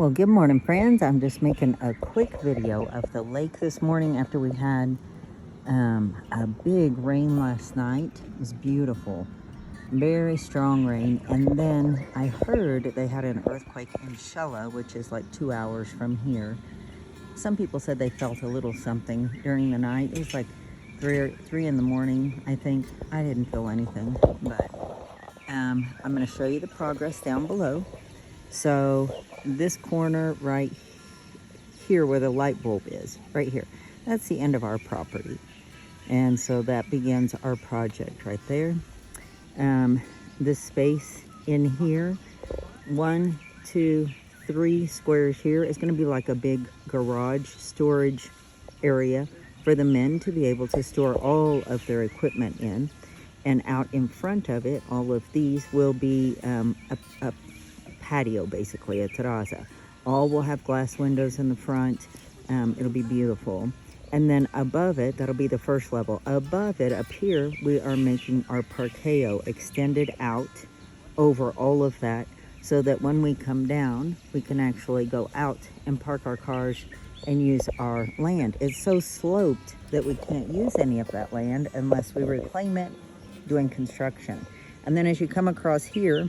Well, good morning, friends. I'm just making a quick video of the lake this morning after we had a big rain last night. It was beautiful, very strong rain. And then I heard they had an earthquake in Shella, which is like 2 hours from here. Some people said they felt a little something during the night. It was like three in the morning, I think. I didn't feel anything, but I'm going to show you the progress down below. So this corner right here where the light bulb is, right here, that's the end of our property. And so that begins our project right there. This space in here, 1, 2, 3 squares here is going to be like a big garage storage area for the men to be able to store all of their equipment in. And out in front of it, all of these will be a patio, basically, a terraza. All will have glass windows in the front. It'll be beautiful. And then above it, that'll be the first level. Above it, up here, we are making our parqueo extended out over all of that so that when we come down, we can actually go out and park our cars and use our land. It's so sloped that we can't use any of that land unless we reclaim it doing construction. And then as you come across here,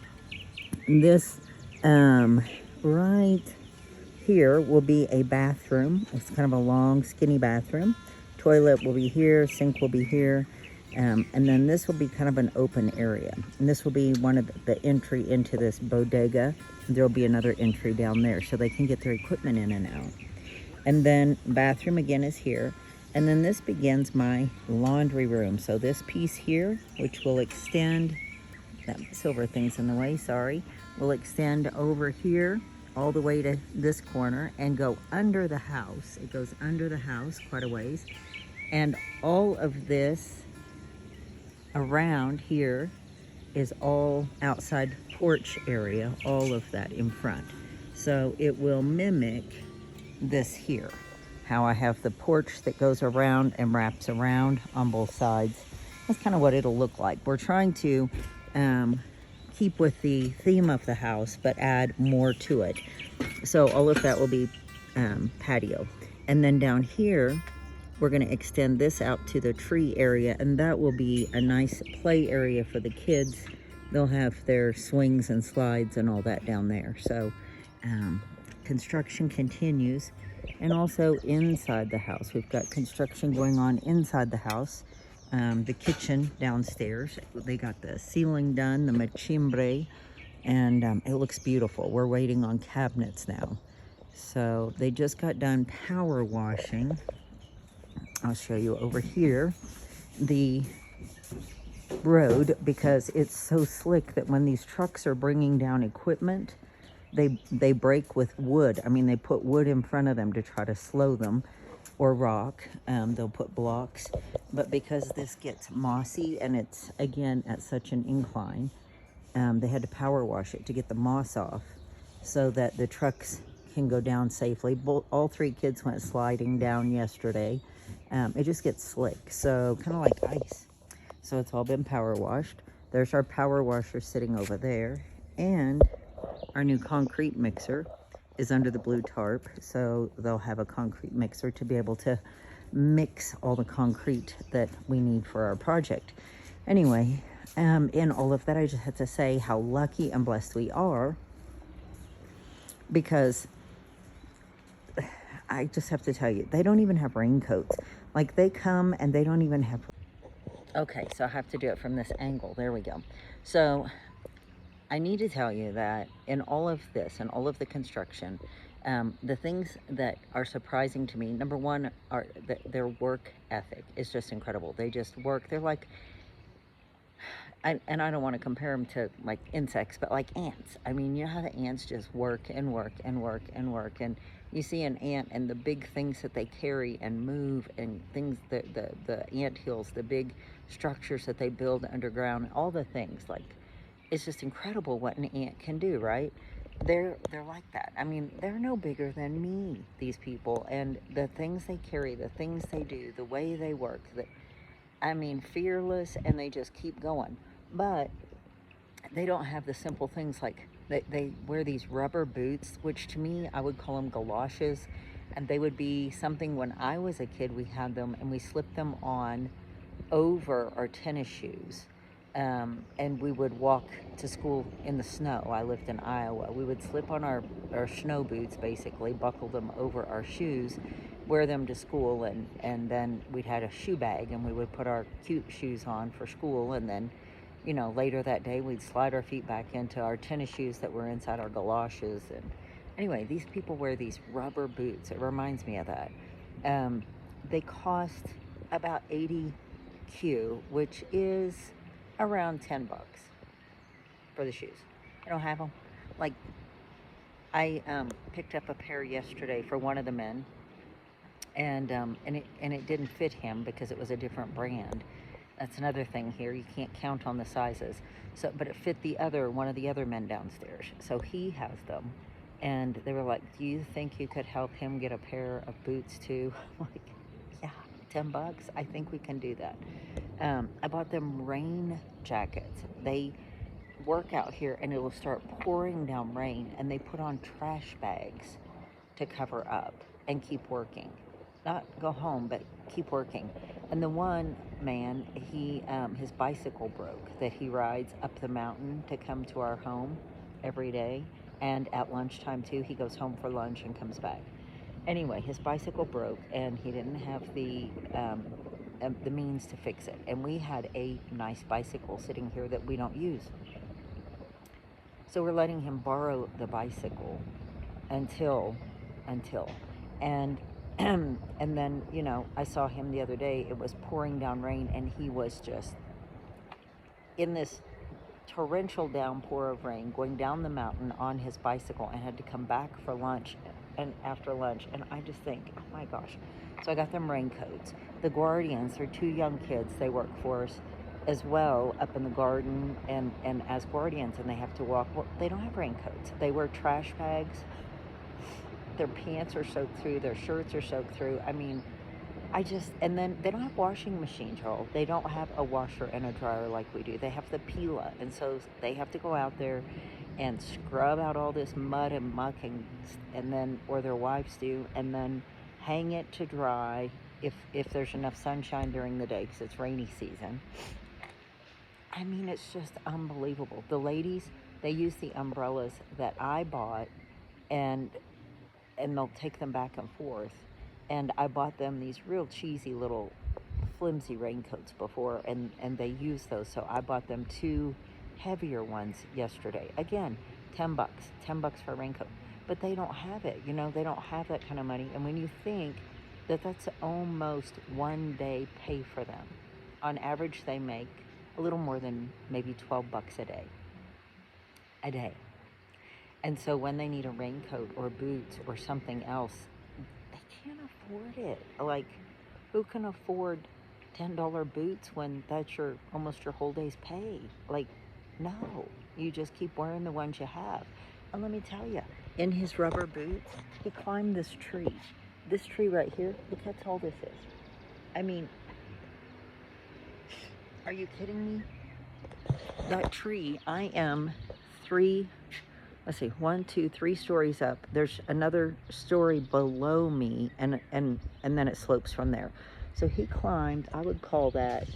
this right here will be a bathroom. It's kind of a long, skinny bathroom. Toilet will be here, sink will be here, and then this will be kind of an open area. And this will be one of the entry into this bodega. There'll be another entry down there so they can get their equipment in and out. And then bathroom again is here. And then this begins my laundry room. So this piece here, which will extend, that silver thing's in the way, sorry, will extend over here all the way to this corner and go under the house. It goes under the house quite a ways. And all of this around here is all outside porch area, all of that in front. So it will mimic this here, how I have the porch that goes around and wraps around on both sides. That's kind of what it'll look like. We're trying to keep with the theme of the house, but add more to it. So all of that will be patio. And then down here, we're going to extend this out to the tree area, and that will be a nice play area for the kids. They'll have their swings and slides and all that down there. So construction continues. And also inside the house, we've got construction going on inside the house. The kitchen downstairs, they got the ceiling done, the machimbre, and it looks beautiful. We're waiting on cabinets now. So they just got done power washing. I'll show you over here the road, because it's so slick that when these trucks are bringing down equipment, they break with wood. I mean, they put wood in front of them to try to slow them, or rock. They'll put blocks. But because this gets mossy and it's, again, at such an incline, they had to power wash it to get the moss off so that the trucks can go down safely. All 3 kids went sliding down yesterday. It just gets slick, so kind of like ice. So it's all been power washed. There's our power washer sitting over there. And our new concrete mixer is under the blue tarp, so they'll have a concrete mixer to be able to mix all the concrete that we need for our project. Anyway, in all of that, I just had to say how lucky and blessed we are, because I just have to tell you, they don't even have raincoats. Like, they come and they don't even have... Okay, so I have to do it from this angle. There we go. So I need to tell you that in all of this and all of the construction, the things that are surprising to me, number one, are their work ethic is just incredible. They just work. They're like, and I don't want to compare them to like insects, but like ants. I mean, you know how the ants just work and work and work and work, and you see an ant and the big things that they carry and move, and things, the ant hills, the big structures that they build underground, all the things. Like, it's just incredible what an ant can do, right? They're like that. I mean, they're no bigger than me, these people, and the things they carry, the things they do, the way they work, I mean, fearless, and they just keep going. But they don't have the simple things like They wear these rubber boots, which to me, I would call them galoshes. And they would be something when I was a kid, we had them and we slipped them on over our tennis shoes. And we would walk to school in the snow. I lived in Iowa. We would slip on our snow boots, basically, buckle them over our shoes, wear them to school, and then we'd had a shoe bag, and we would put our cute shoes on for school, and then, later that day, we'd slide our feet back into our tennis shoes that were inside our galoshes. And anyway, these people wear these rubber boots. It reminds me of that. They cost about 80Q, which is around $10 for the shoes. I don't have them. Like, I picked up a pair yesterday for one of the men, and it didn't fit him because it was a different brand. That's another thing here. You can't count on the sizes. So, but it fit one of the other men downstairs. So he has them, and they were like, "Do you think you could help him get a pair of boots too?" I'm like, "Yeah, $10. I think we can do that." I bought them rain jackets. They work out here, and it will start pouring down rain, and they put on trash bags to cover up and keep working. Not go home, but keep working. And the one man, his bicycle broke that he rides up the mountain to come to our home every day. And at lunchtime too, he goes home for lunch and comes back. Anyway, his bicycle broke, and he didn't have the means to fix it. And we had a nice bicycle sitting here that we don't use. So we're letting him borrow the bicycle until, and and then, I saw him the other day. It was pouring down rain, and he was just in this torrential downpour of rain going down the mountain on his bicycle, and had to come back for lunch and after lunch. And I just think, oh my gosh. So I got them raincoats. The Guardians are two young kids. They work for us as well up in the garden, and as Guardians, and they have to walk. Well, they don't have raincoats. They wear trash bags. Their pants are soaked through. Their shirts are soaked through. I mean, and then they don't have washing machines, y'all. They don't have a washer and a dryer like we do. They have the Pila, and so they have to go out there and scrub out all this mud and muck, and then, or their wives do, and then hang it to dry if there's enough sunshine during the day, because it's rainy season. I mean, it's just unbelievable. The ladies, they use the umbrellas that I bought, and they'll take them back and forth. And I bought them these real cheesy little flimsy raincoats before, and they use those. So I bought them two heavier ones yesterday. Again, $10, $10 for a raincoat. But they don't have it, they don't have that kind of money. And when you think that that's almost one day pay for them, on average they make a little more than maybe $12 a day. And so when they need a raincoat or boots or something else, they can't afford it. Like, who can afford $10 boots when that's almost your whole day's pay? Like, no, you just keep wearing the ones you have. And let me tell you, in his rubber boots, he climbed this tree. This tree right here, look how tall this is. I mean, are you kidding me? That tree, I am 3 stories up. There's another story below me, and then it slopes from there. So he climbed, I would call that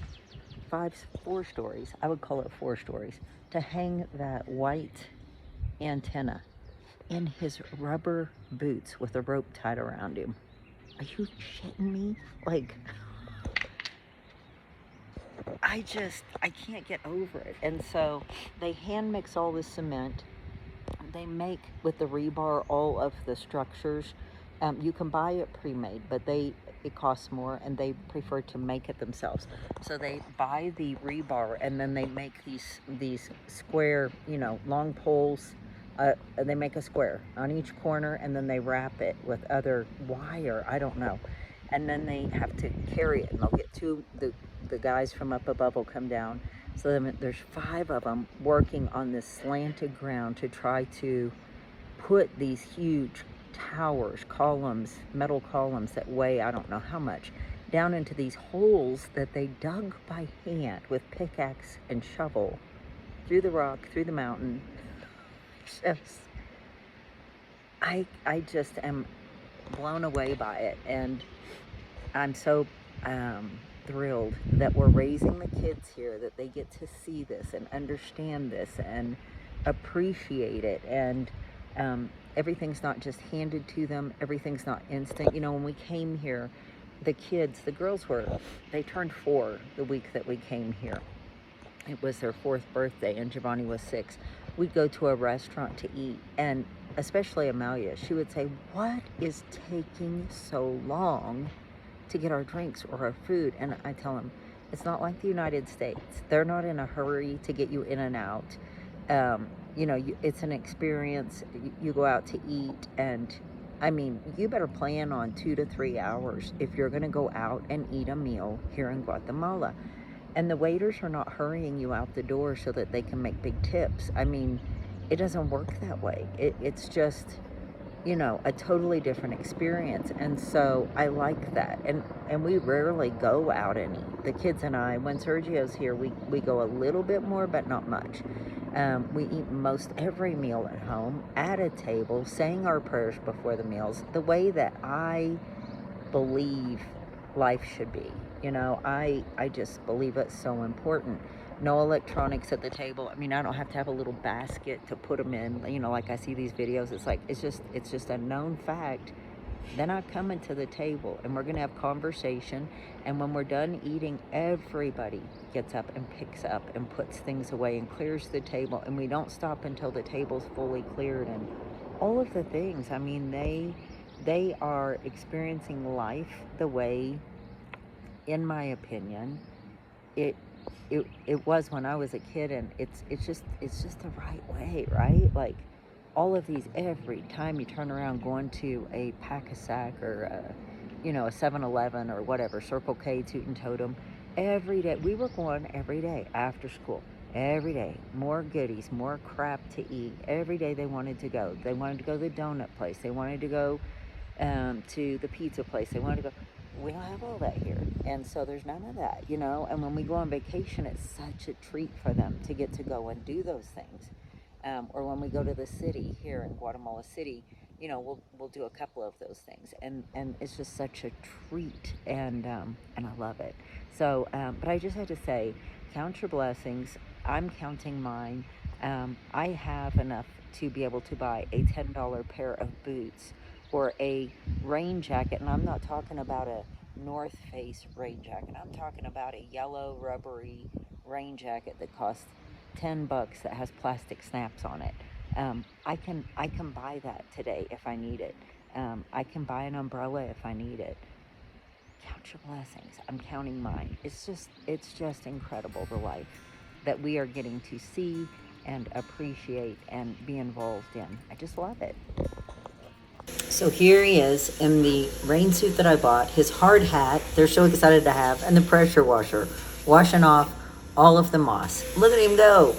4 stories. I would call it 4 stories to hang that white antenna in his rubber boots with a rope tied around him. Are you shitting me? Like, I can't get over it. And so they hand mix all this cement. They make with the rebar all of the structures. You can buy it pre-made, but it costs more, and they prefer to make it themselves. So they buy the rebar, and then they make these square, long poles. They make a square on each corner, and then they wrap it with other wire. I don't know. And then they have to carry it, and they'll get the guys from up above will come down. So then there's 5 of them working on this slanted ground to try to put these huge towers, columns, metal columns that weigh I don't know how much, down into these holes that they dug by hand with pickaxe and shovel through the rock, through the mountain. just, I just am blown away by it. And I'm so thrilled that we're raising the kids here, that they get to see this and understand this and appreciate it. And everything's not just handed to them, everything's not instant. You know, when we came here, the kids, the girls they turned 4 the week that we came here. It was their 4th birthday, and Giovanni was 6. We'd go to a restaurant to eat, and especially Amelia, she would say, "What is taking so long to get our drinks or our food?" And I tell them, it's not like the United States. They're not in a hurry to get you in and out. You know, it's an experience. You go out to eat, and I mean, you better plan on 2 to 3 hours if you're going to go out and eat a meal here in Guatemala. And the waiters are not hurrying you out the door so that they can make big tips. I mean, it doesn't work that way. It's just, you know, a totally different experience. And so I like that. And we rarely go out and eat. The kids and I, when Sergio's here, we go a little bit more, but not much. We eat most every meal at home, at a table, saying our prayers before the meals, the way that I believe life should be. You know, I just believe it's so important. No electronics at the table. I mean, I don't have to have a little basket to put them in. You know, like I see these videos, it's like, it's just a known fact. Then I come into the table and we're going to have conversation. And when we're done eating, everybody gets up and picks up and puts things away and clears the table. And we don't stop until the table's fully cleared. And all of the things, I mean, they are experiencing life the way, in my opinion, it was when I was a kid. And it's just the right way, right? Like, all of these, every time you turn around going to a Pack-a-Sack or a 7-Eleven or whatever, Circle K, Toot and Totem, every day, we were going every day after school, every day, more goodies, more crap to eat. Every day they wanted to go to the donut place, they wanted to go to the pizza place, they wanted to go. We don't have all that here, and so there's none of that, you know. And when we go on vacation, it's such a treat for them to get to go and do those things. Or when we go to the city here in Guatemala City, you know, we'll do a couple of those things, and it's just such a treat, and I love it. So, but I just had to say, count your blessings. I'm counting mine. I have enough to be able to buy a $10 pair of boots or a rain jacket, and I'm not talking about a North Face rain jacket. I'm talking about a yellow rubbery rain jacket that costs $10 that has plastic snaps on it. I can buy that today if I need it. I can buy an umbrella if I need it. Count your blessings. I'm counting mine. It's just incredible, the life that we are getting to see and appreciate and be involved in. I just love it. So here he is in the rain suit that I bought, his hard hat they're so excited to have, and the pressure washer, washing off all of the moss. Look at him go.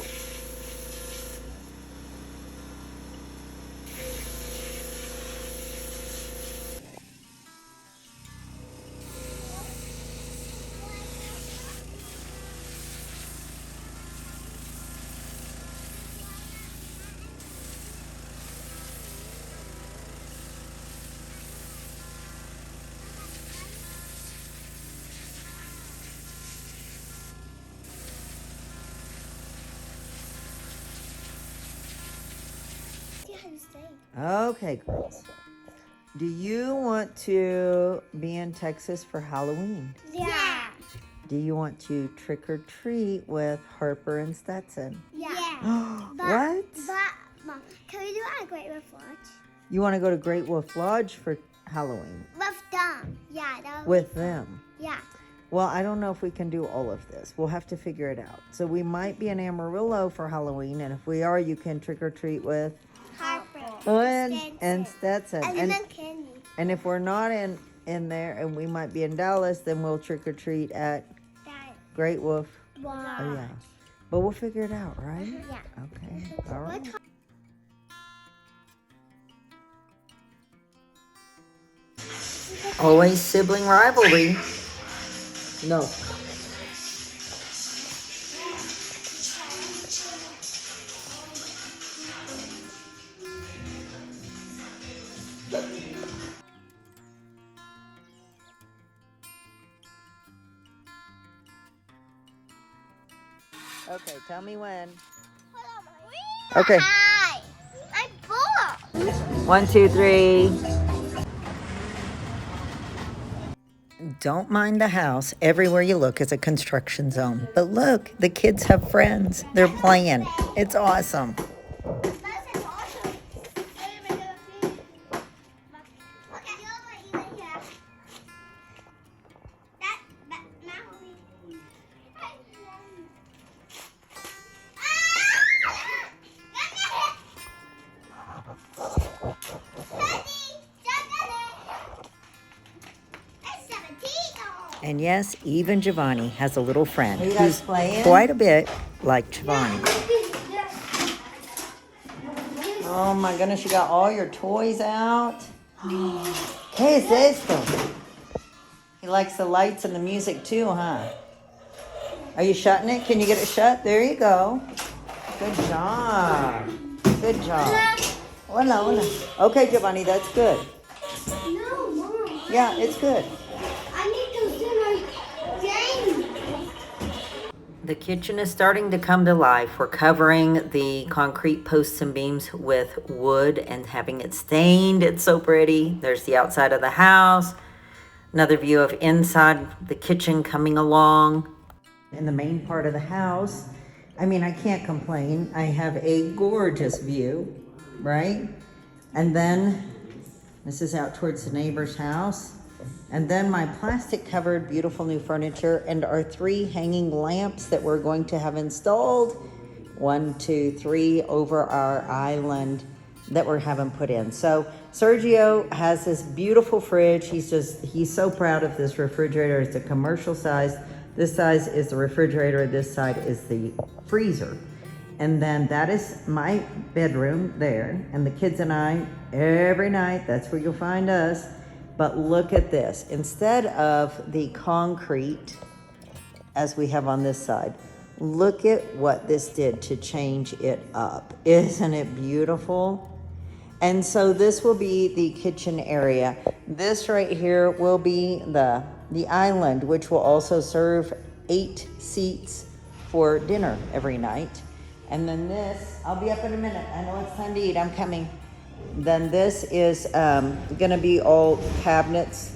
Okay, girls. Do you want to be in Texas for Halloween? Yeah. Do you want to trick or treat with Harper and Stetson? Yeah. What? But, Mom, can we do it at Great Wolf Lodge? You want to go to Great Wolf Lodge for Halloween? With them. Yeah. With them? Yeah. Well, I don't know if we can do all of this. We'll have to figure it out. So we might be in Amarillo for Halloween, and if we are, you can trick or treat with Harper. And Stetson. And then Candy. And if we're not in there, and we might be in Dallas, then we'll trick or treat at Great Wolf. Wow. Oh yeah, but we'll figure it out, right? Yeah. Okay. All right. Always sibling rivalry. No. Okay, tell me when. Okay. Okay. Hi. I'm full. 1, 2, 3. Don't mind the house. Everywhere you look is a construction zone. But look, the kids have friends. They're playing. It's awesome. And yes, even Giovanni has a little friend who's quite a bit like Giovanni. Oh my goodness, you got all your toys out. ¿Qué es esto? He likes the lights and the music too, huh? Are you shutting it? Can you get it shut? There you go. Good job. Good job. Hola, hola. Okay, Giovanni, that's good. No, Mom. Yeah, it's good. I need to do my game. The kitchen is starting to come to life. We're covering the concrete posts and beams with wood and having it stained. It's so pretty. There's the outside of the house. Another view of inside the kitchen coming along. In the main part of the house, I mean, I can't complain. I have a gorgeous view, right? And then this is out towards the neighbor's house. And then my plastic covered beautiful new furniture and our 3 hanging lamps that we're going to have installed. 1, 2, 3 over our island that we're having put in. So Sergio has this beautiful fridge. He's so proud of this refrigerator. It's a commercial size. This size is the refrigerator. This side is the freezer. And then that is my bedroom there. And the kids and I, every night, that's where you'll find us. But look at this. Instead of the concrete, as we have on this side, look at what this did to change it up. Isn't it beautiful? And so this will be the kitchen area. This right here will be the island, which will also serve 8 seats for dinner every night. And then this, I'll be up in a minute. I know it's time to eat, I'm coming. Then this is gonna be all cabinets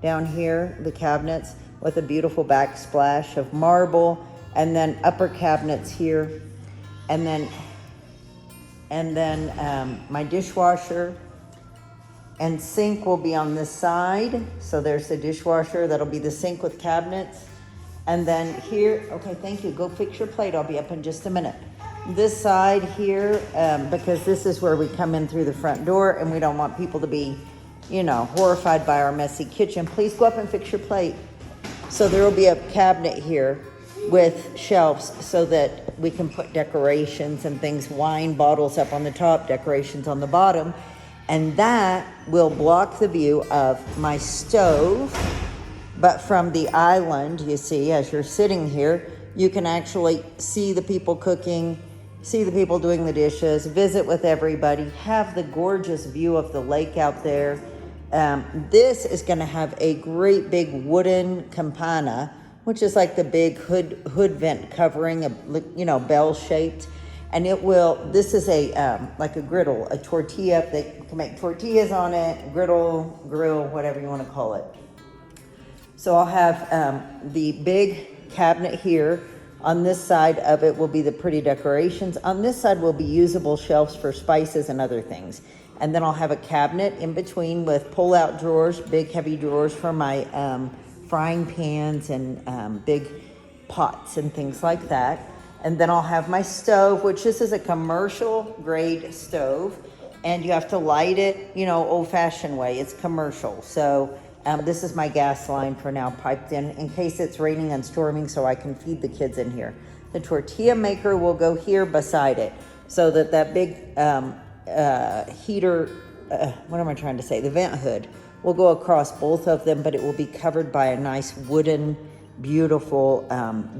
down here, the cabinets with a beautiful backsplash of marble, and then upper cabinets here. And then my dishwasher and sink will be on this side. So there's the dishwasher, that'll be the sink with cabinets. And then here, okay, thank you, go fix your plate, I'll be up in just a minute. This side here, because this is where we come in through the front door and we don't want people to be, you know, horrified by our messy kitchen. Please go up and fix your plate. So there will be a cabinet here with shelves so that we can put decorations and things, wine bottles up on the top, decorations on the bottom. And that will block the view of my stove. But from the island, you see, as you're sitting here, you can actually see the people cooking, see the people doing the dishes, visit with everybody, have the gorgeous view of the lake out there. This is gonna have a great big wooden campana, which is like the big hood vent covering, you know, bell shaped. And it will, this is a, like a griddle, a tortilla, they can make tortillas on it, griddle, grill, whatever you wanna call it. So I'll have the big cabinet here. On this side of it will be the pretty decorations. On this side will be usable shelves for spices and other things. And then I'll have a cabinet in between with pull-out drawers, big heavy drawers for my frying pans and big pots and things like that. And then I'll have my stove, which this is a commercial grade stove. And you have to light it, you know, old-fashioned way. It's commercial. So this is my gas line for now piped in case it's raining and storming so I can feed the kids in here. The tortilla maker will go here beside it so that that big heater, what am I trying to say? The vent hood will go across both of them, but it will be covered by a nice wooden, beautiful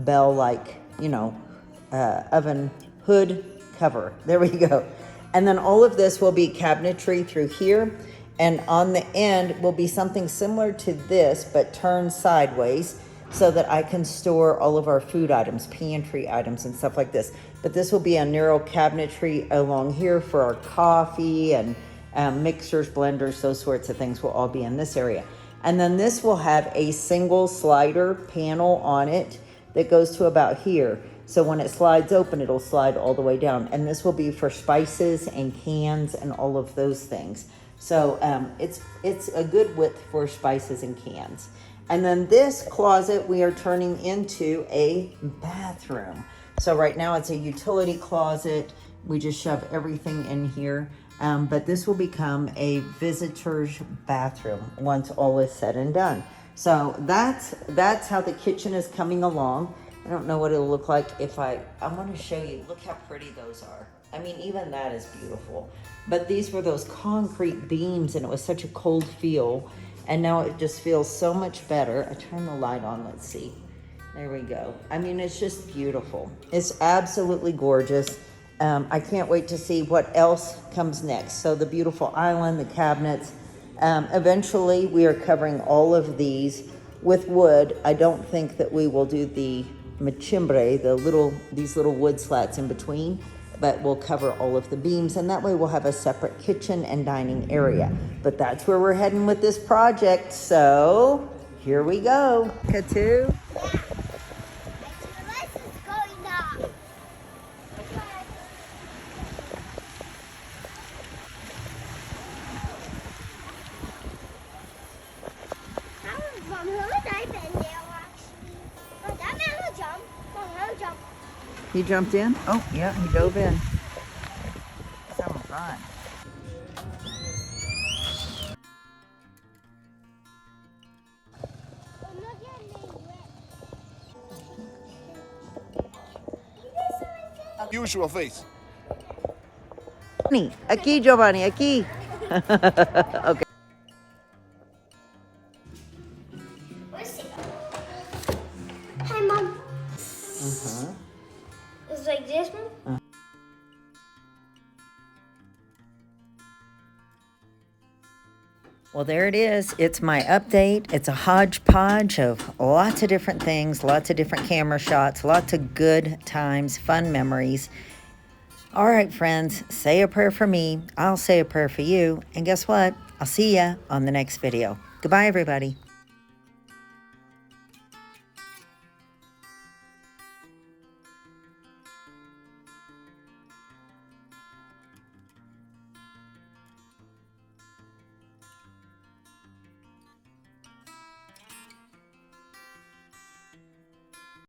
bell-like, you know, oven hood cover. There we go. And then all of this will be cabinetry through here. And on the end will be something similar to this, but turned sideways, so that I can store all of our food items, pantry items and stuff like this. But this will be a narrow cabinetry along here for our coffee and mixers, blenders, those sorts of things will all be in this area. And then this will have a single slider panel on it that goes to about here. So when it slides open, it'll slide all the way down. And this will be for spices and cans and all of those things. So it's a good width for spices and cans. And then this closet we are turning into a bathroom. So right now it's a utility closet. We just shove everything in here. But this will become a visitor's bathroom once all is said and done. So that's how the kitchen is coming along. I don't know what it'll look like if I want to show you. Look how pretty those are. I mean, even that is beautiful. But these were those concrete beams and it was such a cold feel. And now it just feels so much better. I turn the light on, let's see. There we go. I mean, it's just beautiful. It's absolutely gorgeous. I can't wait to see what else comes next. So the beautiful island, the cabinets. Eventually, we are covering all of these with wood. I don't think that we will do the machimbre, these little wood slats in between, but we'll cover all of the beams, and that way we'll have a separate kitchen and dining area. But that's where we're heading with this project. So here we go. Katu. He jumped in? Oh, yeah, he dove in. He's having fun. Usual face. Aquí, Giovanni, aquí. Okay. Hi, Mom. It's like this one? Well, there it is. It's my update. It's a hodgepodge of lots of different things, lots of different camera shots, lots of good times, fun memories. All right, friends, say a prayer for me. I'll say a prayer for you. And guess what? I'll see ya on the next video. Goodbye, everybody.